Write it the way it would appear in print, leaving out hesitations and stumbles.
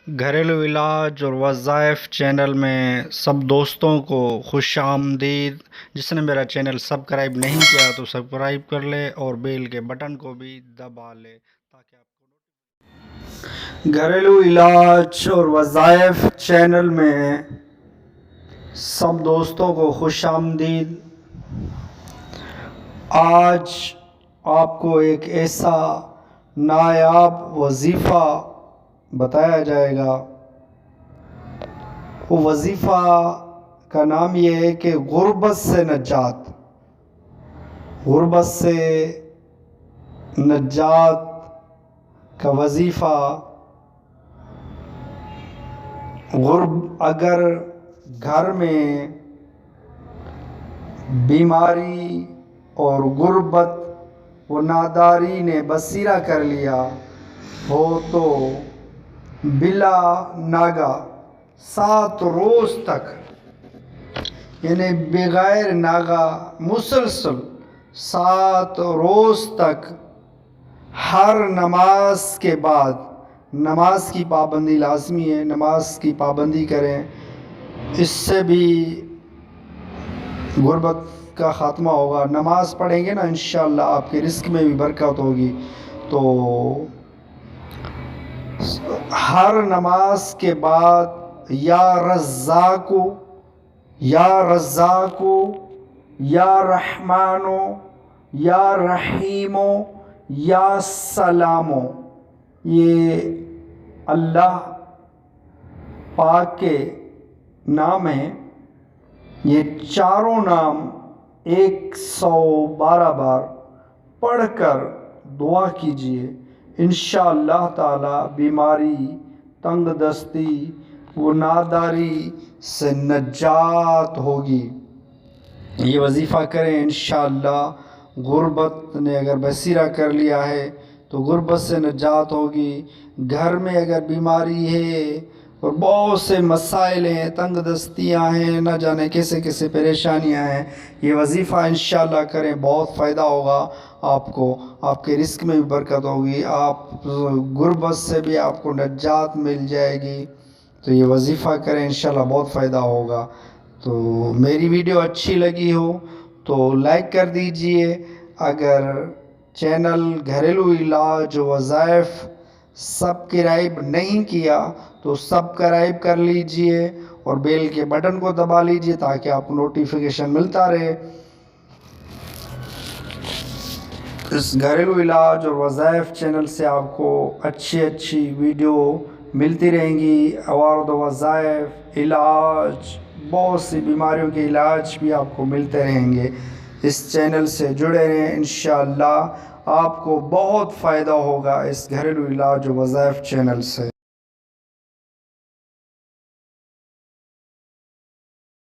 گھریلو علاج اور وظائف چینل میں سب دوستوں کو خوش آمدید۔ جس نے میرا چینل سبسکرائب نہیں کیا تو سبسکرائب کر لے اور بیل کے بٹن کو بھی دبا لے تاکہ آپ کو گھریلو علاج اور وظائف چینل میں سب دوستوں کو خوش آمدید۔ آج آپ کو ایک ایسا نایاب وظیفہ بتایا جائے گا۔ وہ وظیفہ کا نام یہ ہے کہ غربت سے نجات۔ غربت سے نجات کا وظیفہ۔ اگر گھر میں بیماری اور غربت و ناداری نے بسیرا کر لیا ہو تو بلا ناگا 7 روز تک، یعنی بغیر ناگا مسلسل 7 روز تک ہر نماز کے بعد، نماز کی پابندی لازمی ہے، نماز کی پابندی کریں، اس سے بھی غربت کا خاتمہ ہوگا۔ نماز پڑھیں گے نا انشاءاللہ آپ کے رزق میں بھی برکت ہوگی۔ تو ہر نماز کے بعد یا رزاقو یا رزاقو یا رحمانو یا رحیمو یا سلامو، یہ اللہ پاک کے نام ہیں۔ یہ چاروں نام 112 بار پڑھ کر دعا کیجئے، انشاءاللہ تعالی بیماری، تنگ دستی و ناداری سے نجات ہوگی۔ یہ وظیفہ کریں انشاءاللہ۔ غربت نے اگر بسیرا کر لیا ہے تو غربت سے نجات ہوگی۔ گھر میں اگر بیماری ہے اور بہت سے مسائل ہیں، تنگ دستیاں ہیں، نہ جانے کیسے کیسے پریشانیاں ہیں، یہ وظیفہ انشاءاللہ کریں، بہت فائدہ ہوگا آپ کو، آپ کے رزق میں بھی برکت ہوگی، آپ غربت سے بھی آپ کو نجات مل جائے گی۔ تو یہ وظیفہ کریں انشاءاللہ، بہت فائدہ ہوگا۔ تو میری ویڈیو اچھی لگی ہو تو لائک کر دیجئے۔ اگر چینل گھریلو علاج وظائف سبسکرائب نہیں کیا تو سبسکرائب کر لیجئے اور بیل کے بٹن کو دبا لیجئے تاکہ آپ کو نوٹیفیکیشن ملتا رہے۔ اس گھریلو علاج اور وظائف چینل سے آپ کو اچھی ویڈیو ملتی رہیں گی۔ عوارض و وظائف، علاج، بہت سی بیماریوں کے علاج بھی آپ کو ملتے رہیں گے۔ اس چینل سے جڑے رہیں، انشاءاللہ آپ کو بہت فائدہ ہوگا اس گھریلو علاج و وظائف چینل سے۔